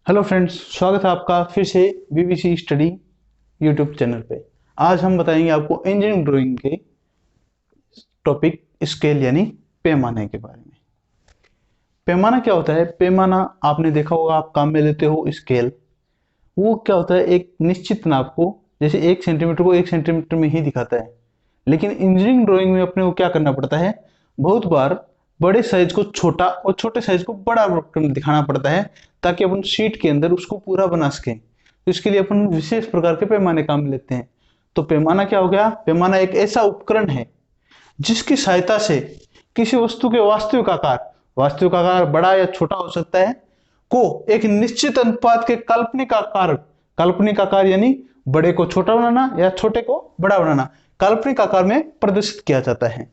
Hello friends, स्वागत है आपका फिर से बीबीसी स्टडी यूट्यूब चैनल पे। आज हम बताएंगे आपको इंजीनियरिंग ड्राइंग के टॉपिक स्केल यानी पैमाने के बारे में। पैमाना क्या होता है? पैमाना आपने देखा होगा, आप काम में लेते हो स्केल। वो क्या होता है? एक निश्चित नाप को, जैसे 1 सेंटीमीटर को 1 सेंटीमीटर में ही दिखाता है। लेकिन इंजीनियरिंग ड्राइंग में अपने को क्या करना पड़ता है? बहुत बार बड़े साइज को छोटा और छोटे साइज को बड़ा दिखाना पड़ता है, ताकि अपन शीट के अंदर उसको पूरा बना सकें। तो इसके लिए अपन विशेष प्रकार के पैमाने काम में लेते हैं। तो पैमाना क्या हो गया? पैमाना एक ऐसा उपकरण है जिसकी सहायता से किसी वस्तु के वास्तविक आकार बड़ा या छोटा हो सकता है, को एक निश्चित अनुपात के काल्पनिक आकार यानी बड़े को छोटा बनाना या छोटे को बड़ा बनाना, काल्पनिक आकार में प्रदर्शित किया जाता है।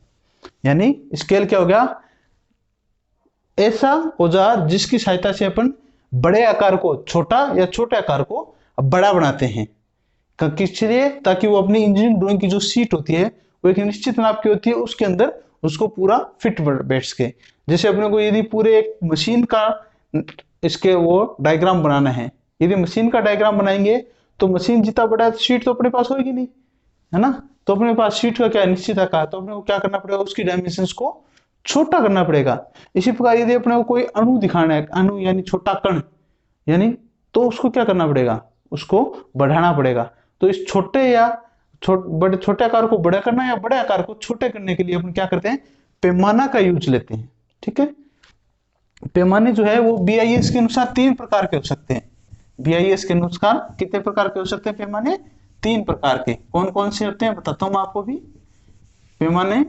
यानी स्केल क्या हो गया? ऐसा औजार जिसकी सहायता से अपन बड़े आकार को छोटा या छोटे आकार को बड़ा बनाते हैं। किस लिए? ताकि वो अपनी इंजीनियरिंग ड्राइंग की जो शीट होती है वो एक निश्चित नाप की होती है, उसके अंदर उसको पूरा फिट बैठ सके। जैसे अपने को यदि पूरे एक मशीन का इसके वो डायग्राम बनाना है, यदि मशीन का डायग्राम बनाएंगे तो मशीन जितना बड़ा है शीट तो अपने पास होगी नहीं, है ना। तो अपने पास शीट का क्या निश्चित आकार, तो अपने को क्या करना पड़ेगा? उसकी डायमेंशंस को छोटा करना पड़ेगा। इसी प्रकार यदि अपने को कोई अणु दिखाना है, अणु यानी छोटा कण यानी, तो उसको क्या करना पड़ेगा? उसको बढ़ाना पड़ेगा। तो इस छोटे या छोटे आकार को बड़ा करना या बड़े आकार को छोटे करने के लिए अपन क्या करते हैं? पैमाना का यूज लेते हैं। ठीक है। पैमाने जो है वो BIS के अनुसार 3 प्रकार के हो सकते हैं। BIS के अनुसार कितने प्रकार के हो सकते हैं पैमाने? 3 प्रकार के। कौन कौन से होते हैं बताता हूं आपको भी। पैमाने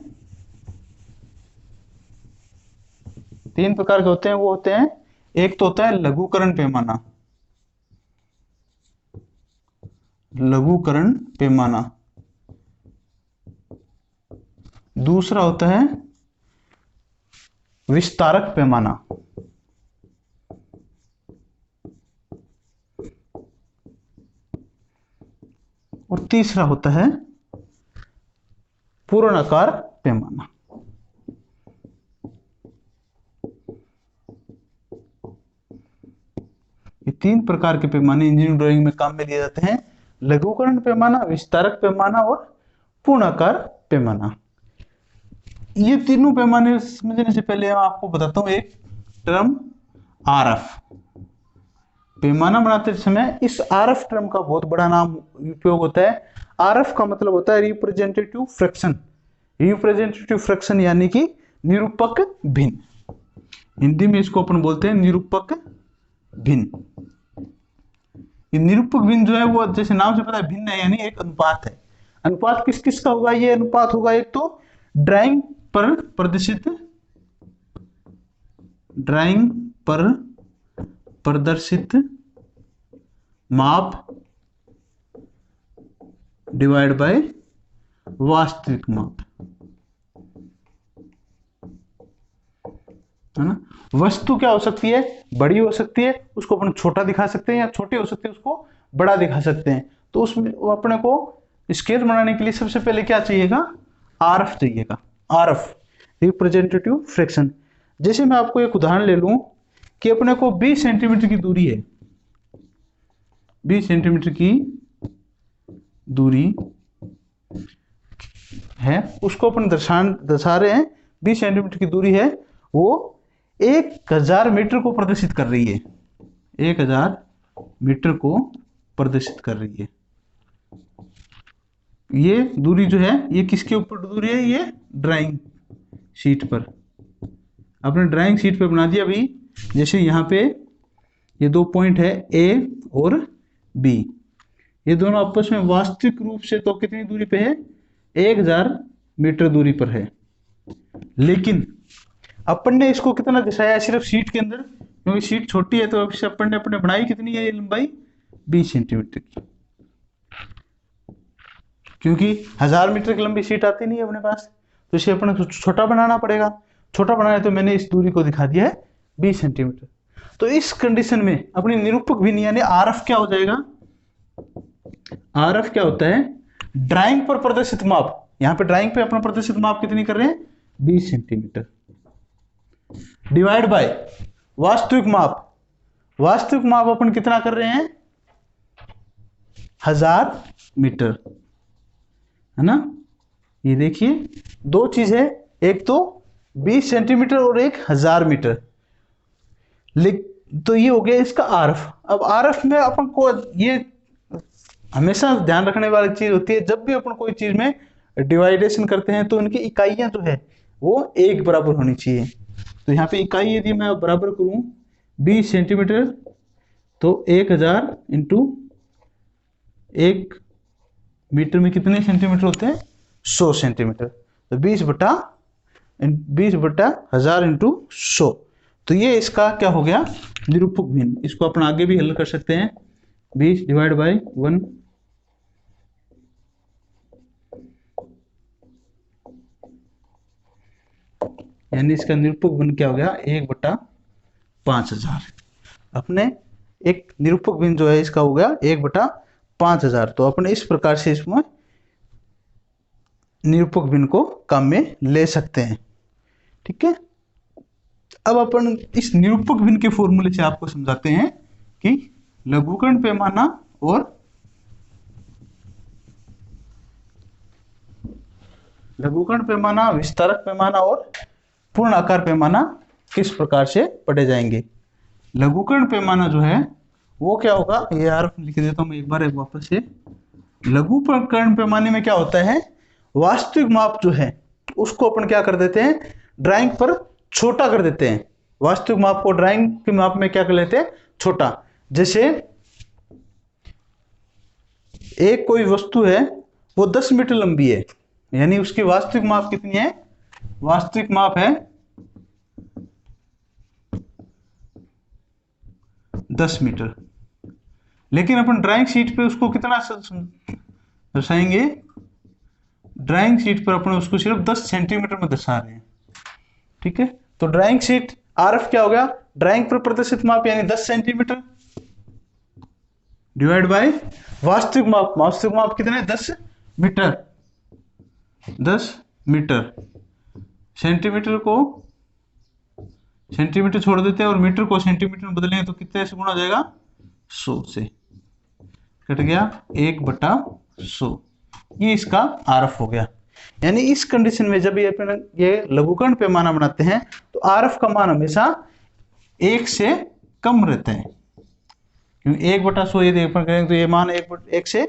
3 प्रकार के होते हैं। वो होते हैं, एक तो होता है लघुकरण पैमाना, दूसरा होता है विस्तारक पैमाना, और तीसरा होता है पूर्णाकार पैमाना। ये 3 प्रकार के पैमाने इंजीनियरिंग ड्राइंग में काम में लिए जाते हैं: लघुकरण पैमाना, विस्तारक पैमाना और पूर्णाकार पैमाना। ये तीनों पैमाने समझने से पहले मैं आपको बताता हूं एक टर्म RF। पैमाना बनाते समय इस RF टर्म का बहुत बड़ा नाम उपयोग होता है। RF का मतलब होता है रिप्रेजेंटेटिव फ्रैक्शन यानी कि निरूपक भिन्न। हिंदी में इसको अपन बोलते हैं निरूपक भिन्न। ये निरूपक भिन्न जो है वो जैसे नाम से पता है भिन्न है, यानी एक अनुपात है। अनुपात किस किस का होगा? ये अनुपात होगा एक तो ड्राइंग पर प्रदर्शित माप डिवाइड बाय वास्तविक माप, है ना। वस्तु क्या हो सकती है? बड़ी हो सकती है, उसको अपन छोटा दिखा सकते हैं, या छोटी हो सकती है, उसको बड़ा दिखा सकते हैं। तो उसमें अपने को स्केल बनाने के लिए सबसे पहले क्या चाहिएगा? RF चाहिएगा। RF representative fraction. जैसे मैं आपको एक उदाहरण ले लूं कि अपने को 20 सेंटीमीटर की दूरी है, 20 सेंटीमीटर की दूरी है, उसको अपन दर्शा रहे हैं। 20 सेंटीमीटर की दूरी है, वो 1000 मीटर को प्रदर्शित कर रही है, 1000 मीटर को प्रदर्शित कर रही है। ये दूरी जो है ये किसके ऊपर दूरी है? ये ड्राइंग शीट पर, अपने ड्राइंग शीट पे बना दिया अभी। जैसे यहाँ पे ये 2 पॉइंट है A और B, ये दोनों आपस में वास्तविक रूप से तो कितनी दूरी पे है? 1000 मीटर दूरी पर है। लेकिन अपन ने इसको कितना दर्शाया है? सिर्फ शीट के अंदर, क्योंकि शीट छोटी है तो अपन ने अपने बनाई कितनी है ये लंबाई? 20 सेंटीमीटर की, क्योंकि 1000 मीटर की लंबी शीट आती नहीं है अपने पास, तो इसे अपने छोटा बनाना पड़ेगा। छोटा बनाना तो मैंने इस दूरी को दिखा दिया है 20 सेंटीमीटर। तो इस कंडीशन में अपनी निरूपक भिन्न यानी RF क्या हो जाएगा? RF क्या होता है? ड्राइंग पर प्रदर्शित माप। यहां पे ड्राइंग पे अपना प्रदर्शित माप कितनी कर रहे हैं? 20 सेंटीमीटर डिवाइड बाय वास्तविक माप। वास्तविक माप अपन कितना कर रहे हैं, 1000 मीटर, है ना। ये देखिए दो चीज है, एक तो 20 सेंटीमीटर और एक 1000 मीटर। तो ये हो गया इसका आरएफ। अब आरएफ में अपन को ये हमेशा ध्यान रखने वाली चीज होती है, जब भी अपन कोई चीज में डिवाइडेशन करते हैं तो इनकी इकाइयां जो है वो एक बराबर होनी चाहिए। तो यहाँ पे इकाई यदि मैं बराबर करूं 20 सेंटीमीटर, तो 1000 इंटू 1 मीटर में कितने सेंटीमीटर होते हैं, 100 सेंटीमीटर। तो 20/1000 इंटू 100। तो ये इसका क्या हो गया, निरूपक भिन्न। इसको अपन आगे भी हल कर सकते हैं, 20/1, यानी इसका निरूपक भिन्न क्या हो गया, 1/5000। अपने एक निरूपक भिन्न जो है इसका हो गया 1/5000। तो अपन इस प्रकार से इसमें निरूपक भिन्न को काम में ले सकते हैं, ठीक है। अब अपन इस निरूपक भिन्न के फॉर्मूले से आपको समझाते हैं कि लघुकरण पैमाना और विस्तारक पैमाना और पूर्ण आकार पैमाना किस प्रकार से पढ़े जाएंगे। लघुकरण पैमाना जो है वो क्या होगा, ये यार लिख देता हूं मैं एक बार वापस से। लघुकरण पैमाने में क्या होता है, वास्तविक माप जो है उसको अपन क्या कर देते हैं, ड्राइंग पर छोटा कर देते हैं। वास्तविक माप को ड्राइंग के माप में क्या कर लेते हैं, छोटा। जैसे एक कोई वस्तु है वो 10 मीटर लंबी है, यानी उसकी वास्तविक माप कितनी है, वास्तविक माप है 10 मीटर। लेकिन अपन ड्राइंग शीट पे उसको कितना दर्शाएंगे, ड्राइंग शीट पर अपन उसको सिर्फ 10 सेंटीमीटर में दर्शा रहे हैं, ठीक है। तो ड्राइंग शीट आरएफ क्या हो गया, ड्राइंग पर प्रदर्शित माप यानी 10 सेंटीमीटर डिवाइड बाय वास्तविक माप। वास्तविक माप कितने, 10 मीटर। 10 मीटर, सेंटीमीटर को सेंटीमीटर छोड़ देते हैं और मीटर को सेंटीमीटर में बदलेंगे तो कितने से गुणा हो जाएगा, 100 से। कट गया 1/100। ये इसका आरएफ हो गया। यानी इस कंडीशन में जब ये लघुकरण पैमाना बनाते हैं तो आरएफ का मान हमेशा 1 से कम रहता है, क्योंकि 1/100 यदि अपन करेंगे तो ये मान 1 से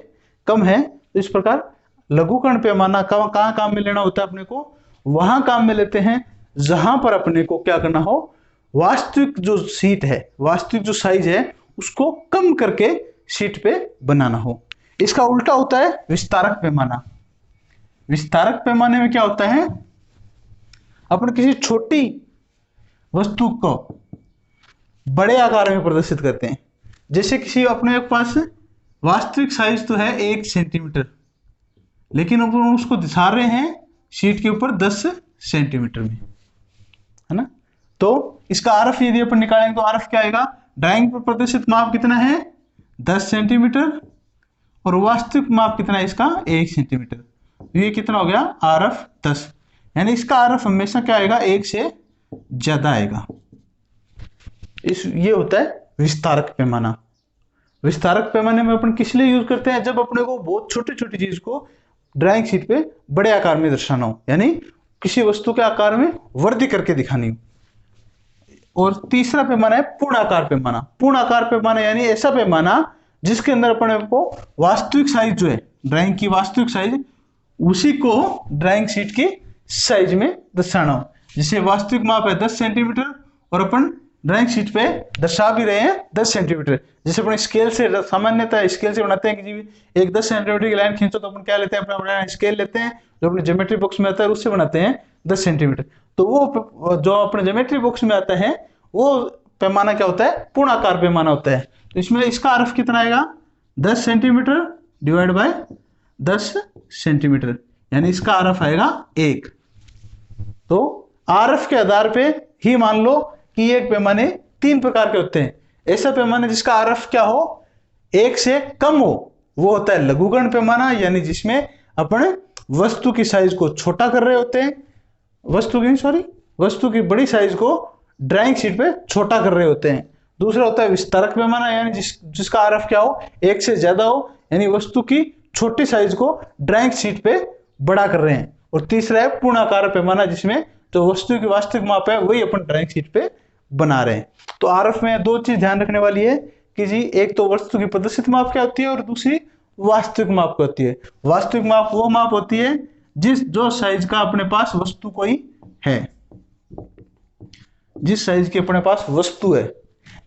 कम है। तो इस प्रकार लघुकरण पैमाना कहाँ काम में लेना होता है अपने को, वहां काम में लेते हैं जहां पर अपने को क्या करना हो, वास्तविक जो शीट है, वास्तविक जो साइज है उसको कम करके शीट पे बनाना हो। इसका उल्टा होता है विस्तारक पैमाना। विस्तारक पैमाने में क्या होता है, अपन किसी छोटी वस्तु को बड़े आकार में प्रदर्शित करते हैं। जैसे किसी अपने पास वास्तविक साइज तो है 1 सेंटीमीटर, लेकिन अपन उसको दिखा रहे हैं शीट के ऊपर 10 सेंटीमीटर में, है ना। तो इसका आरएफ यदि अपन निकालेंगे तो आरएफ क्या आएगा, ड्राइंग पर प्रदर्शित माप कितना है 10 सेंटीमीटर और वास्तविक माप कितना है इसका 1 सेंटीमीटर। ये कितना हो गया, आरएफ 10। यानी इसका आरएफ हमेशा क्या आएगा, 1 से ज्यादा आएगा। ये होता है विस्तारक पैमाना। विस्तारक पैमाने में अपन किस लिए यूज करते हैं, जब अपने को बहुत छोटी छोटी चीज को ड्राइंग शीट पे बड़े आकार में दर्शाना हो, यानी किसी वस्तु के आकार में वृद्धि करके दिखानी हो। और तीसरा पैमाना है पूर्ण आकार पैमाना। पूर्ण आकार पैमाना यानी ऐसा पैमाना जिसके अंदर अपने को वास्तविक साइज जो है, ड्राइंग की वास्तविक साइज, उसी को ड्राइंग शीट की साइज में दर्शाना हो। जिसे वास्तविक माप है 10 सेंटीमीटर और अपन ड्राइंग शीट पे दर्शा भी रहे हैं 10 सेंटीमीटर। जैसे अपन स्केल से, सामान्यतः स्केल से बनाते हैं कि जी एक 10 सेंटीमीटर की लाइन खींचो, तो अपन क्या लेते हैं, अपना स्केल लेते हैं जो अपने ज्योमेट्री बॉक्स में आता है, उससे बनाते हैं 10 सेंटीमीटर। तो वो जो अपने ज्योमेट्री बॉक्स में आता है वो पैमाना क्या होता है, पूर्ण आकार पैमाना होता है। तो इसमें इसका आरएफ कितना आएगा, 10 सेंटीमीटर डिवाइड बाय 10 सेंटीमीटर, यानी इसका आरएफ आएगा 1। तो आरएफ के आधार पे ही मान लो कि ये पैमाने 3 प्रकार के होते हैं। ऐसा पैमाना जिसका आरएफ क्या हो, 1 से कम हो, वो होता है लघुकरण पैमाना, यानी जिसमें अपन वस्तु की साइज को छोटा कर रहे होते हैं, वस्तु की बड़ी साइज को ड्राइंग शीट पे छोटा कर रहे होते हैं। दूसरा होता है विस्तारक पैमाना, यानी जिसका आरएफ क्या हो, 1 से ज्यादा हो, यानी वस्तु की छोटी साइज को ड्राइंग शीट पे बड़ा कर रहे हैं। और तीसरा है पूर्णाकार पैमाना, जिसमें जो वस्तु की वास्तविक माप है वही अपन ड्राइंग शीट पे बना रहे हैं। तो आरएफ में 2 चीज ध्यान रखने वाली है कि जी, एक तो वस्तु की प्रदर्शित माप क्या होती है और दूसरी वास्तविक माप क्या होती है। वास्तविक माप वो माप होती है जो साइज का अपने पास वस्तु कोई है, जिस साइज की अपने पास वस्तु है।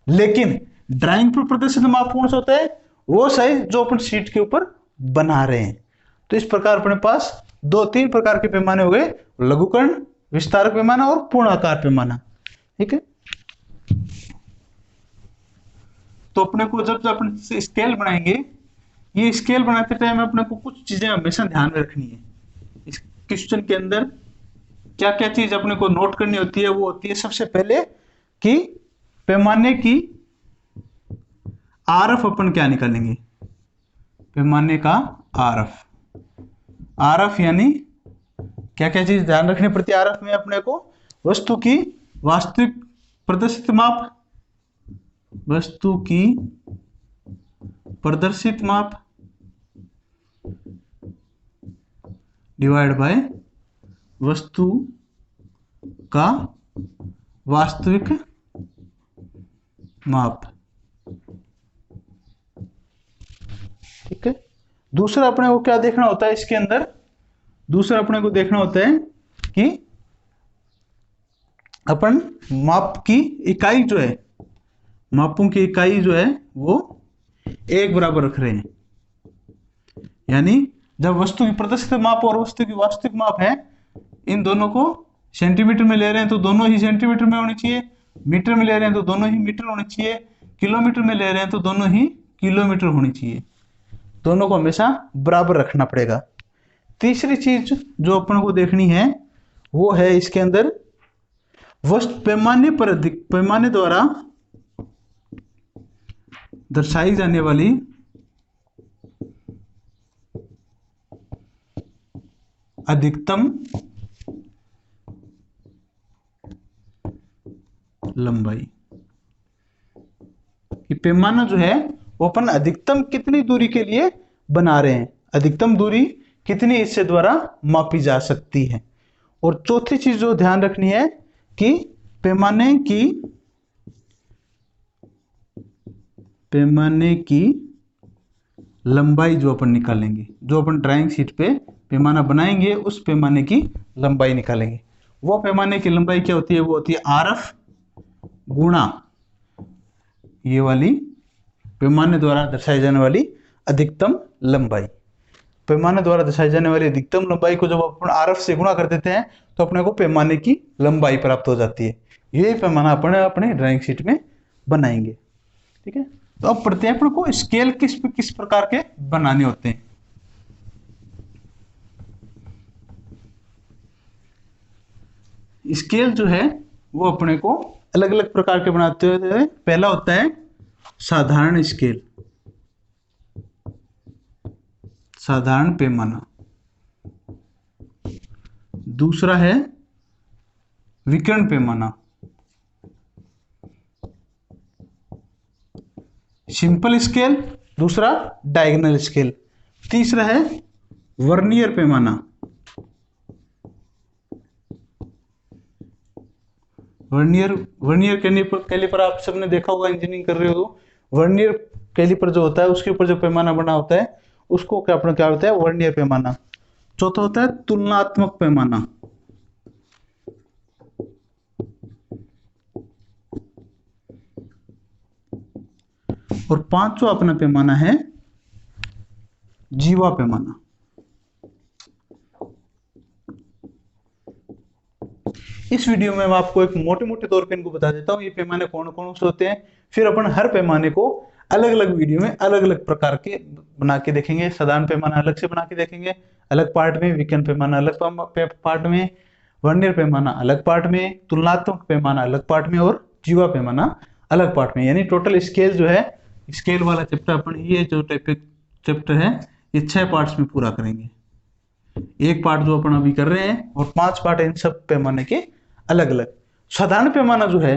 लेकिन ड्राइंग पर प्रदर्शित माप कौन सा होता है, वो साइज जो अपन शीट के ऊपर बना रहे हैं। तो इस प्रकार अपने पास 2-3 प्रकार के पैमाने हो गए, लघुकर्ण, विस्तारक पैमाना और पूर्णाकार पैमाना। ठीक है, तो अपने को जब अपन स्केल बनाएंगे, ये स्केल बनाते टाइम अपने को कुछ चीजें हमेशा ध्यान में रखनी है। इस क्वेश्चन के अंदर क्या क्या चीज अपने को नोट करनी होती है, वो होती है सबसे पहले कि पैमाने की आरएफ अपन क्या निकालेंगे, पैमाने का आरएफ। आरएफ यानी क्या क्या चीज ध्यान रखनी पड़ती है आरएफ में अपने को, वस्तु की वास्तविक प्रदर्शित माप, वस्तु की प्रदर्शित माप डिवाइड बाय वस्तु का वास्तविक माप। ठीक है, दूसरा अपने को क्या देखना होता है इसके अंदर, दूसरा अपने को देखना होता है कि अपन माप की इकाई जो है, मापों की इकाई जो है वो एक बराबर रख रहे हैं। यानी जब वस्तु की प्रदर्शित माप और वस्तु की वास्तविक माप है, इन दोनों को सेंटीमीटर में ले रहे हैं तो दोनों ही सेंटीमीटर में होनी चाहिए, मीटर में ले रहे हैं तो दोनों ही मीटर होनी चाहिए, किलोमीटर में ले रहे हैं तो दोनों ही किलोमीटर होनी चाहिए। दोनों को हमेशा बराबर रखना पड़ेगा। तीसरी चीज जो अपन को देखनी है वो है इसके अंदर वस्तु पैमाने द्वारा दर्शाई जाने वाली अधिकतम लंबाई। कि पैमाना जो है वो अपन अधिकतम कितनी दूरी के लिए बना रहे हैं, अधिकतम दूरी कितनी इससे द्वारा मापी जा सकती है। और चौथी चीज जो ध्यान रखनी है कि पैमाने की लंबाई जो अपन निकालेंगे, जो अपन ड्राइंग शीट पे पैमाना बनाएंगे उस पैमाने की लंबाई निकालेंगे। वो पैमाने की लंबाई क्या होती है, वो होती है आरएफ गुणा ये वाली पैमाने द्वारा दर्शाई जाने वाली अधिकतम लंबाई। पैमाने द्वारा दर्शाई जाने वाली अधिकतम लंबाई को जब अपन आरएफ से गुणा कर देते हैं तो अपने को पैमाने की लंबाई प्राप्त हो जाती है। यही पैमाना अपन अपने ड्राइंग शीट में बनाएंगे। ठीक है, तो अब पढ़ते हैं अपन को स्केल किस प्रकार के बनाने होते हैं। स्केल जो है वो अपने को अलग अलग प्रकार के बनाते हैं। पहला होता है साधारण स्केल, साधारण पैमाना। दूसरा है विकर्ण पैमाना, सिंपल स्केल। दूसरा डायगोनल स्केल। तीसरा है वर्नियर पैमाना। वर्नियर कैलिपर आप सबने देखा होगा, इंजीनियरिंग कर रहे हो तो वर्नियर कैलिपर जो होता है उसके ऊपर जो पैमाना बना होता है उसको क्या होता है, वर्नियर पैमाना। चौथा होता है तुलनात्मक पैमाना। और पांचवा अपना पैमाना है जीवा पैमाना। इस वीडियो में मैं आपको एक मोटे तौर पे इनको बता देता हूँ ये पैमाने कौन कौन से होते हैं। फिर अपन हर पैमाने को अलग अलग वीडियो में अलग अलग प्रकार के बना के देखेंगे। साधारण पैमाना अलग से बना के देखेंगे अलग पार्ट में, विकर्ण पैमाना अलग पार्ट में, वर्नियर पैमाना अलग पार्ट में, तुलनात्मक पैमाना अलग पार्ट में और जीवा पैमाना अलग पार्ट में। यानी टोटल स्केल जो है, स्केल वाला चैप्टर अपन ये जो चैप्टर है ये 6 पार्ट्स में पूरा करेंगे। एक पार्ट जो अपन अभी कर रहे हैं और 5 पार्ट इन सब पैमाने के अलग अलग। साधारण पैमाना जो है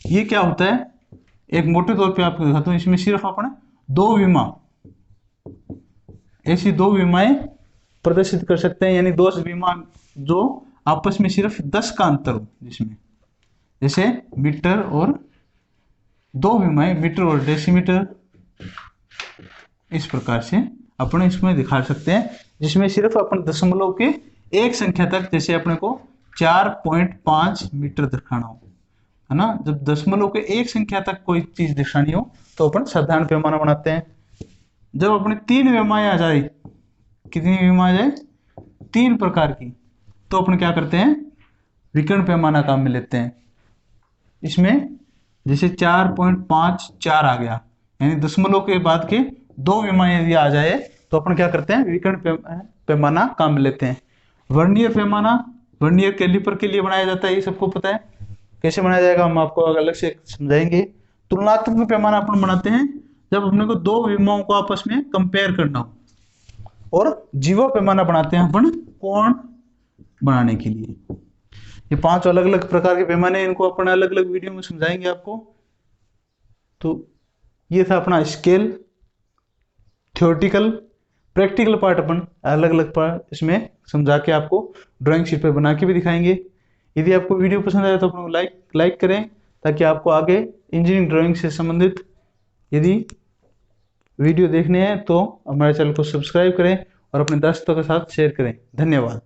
ये क्या होता है, एक मोटे तौर पे आपको दिखाता हूँ। इसमें सिर्फ अपने दो विमा, ऐसी दो विमाएं प्रदर्शित कर सकते हैं, यानी दो विमा जो आपस में सिर्फ 10 का अंतर हो, जिसमें जैसे मीटर और दो विमाएं मीटर और डेसीमीटर, इस प्रकार से अपन इसमें दिखा सकते हैं, जिसमें सिर्फ अपन दशमलव के एक संख्या तक, जैसे अपने को 4.5 मीटर दिखाना हो, है ना। जब दशमलव के एक संख्या तक कोई चीज दिखानी हो तो अपन साधारण पैमाना बनाते हैं। जब अपने तीन विमाएं आ जाए, कितनी विमा आ जाए, 3 प्रकार की, तो अपन क्या करते हैं, विकर्ण पैमाना काम में लेते हैं। इसमें जैसे 4.54 आ गया, यानी दशमलव के बाद के दो विमाएं यदि आ जाए तो अपन क्या करते हैं, विकर्ण पैमाना काम में लेते हैं। वर्नियर पैमाना वर्नियर कैलिपर के लिए बनाया जाता है, ये सबको पता है। कैसे बनाया जाएगा हम आपको अलग से समझाएंगे। तुलनात्मक पैमाना अपन बनाते हैं जब अपने को दो विमाओं को आपस में कंपेयर करना हो, और जीवा पैमाना बनाते हैं अपन कोण बनाने के लिए। ये 5 अलग अलग प्रकार के पैमाने, इनको अपन अलग अलग वीडियो में समझाएंगे आपको। तो ये था अपना स्केल, थ्योरेटिकल, प्रैक्टिकल पार्ट अपन अलग अलग पार्ट इसमें समझा के आपको ड्राइंग शीट पे बना के भी दिखाएंगे। यदि आपको वीडियो पसंद आए तो अपन लाइक करें, ताकि आपको आगे इंजीनियरिंग ड्राइंग से संबंधित यदि वीडियो देखने हैं तो हमारे चैनल को सब्सक्राइब करें और अपने दोस्तों के साथ शेयर करें। धन्यवाद।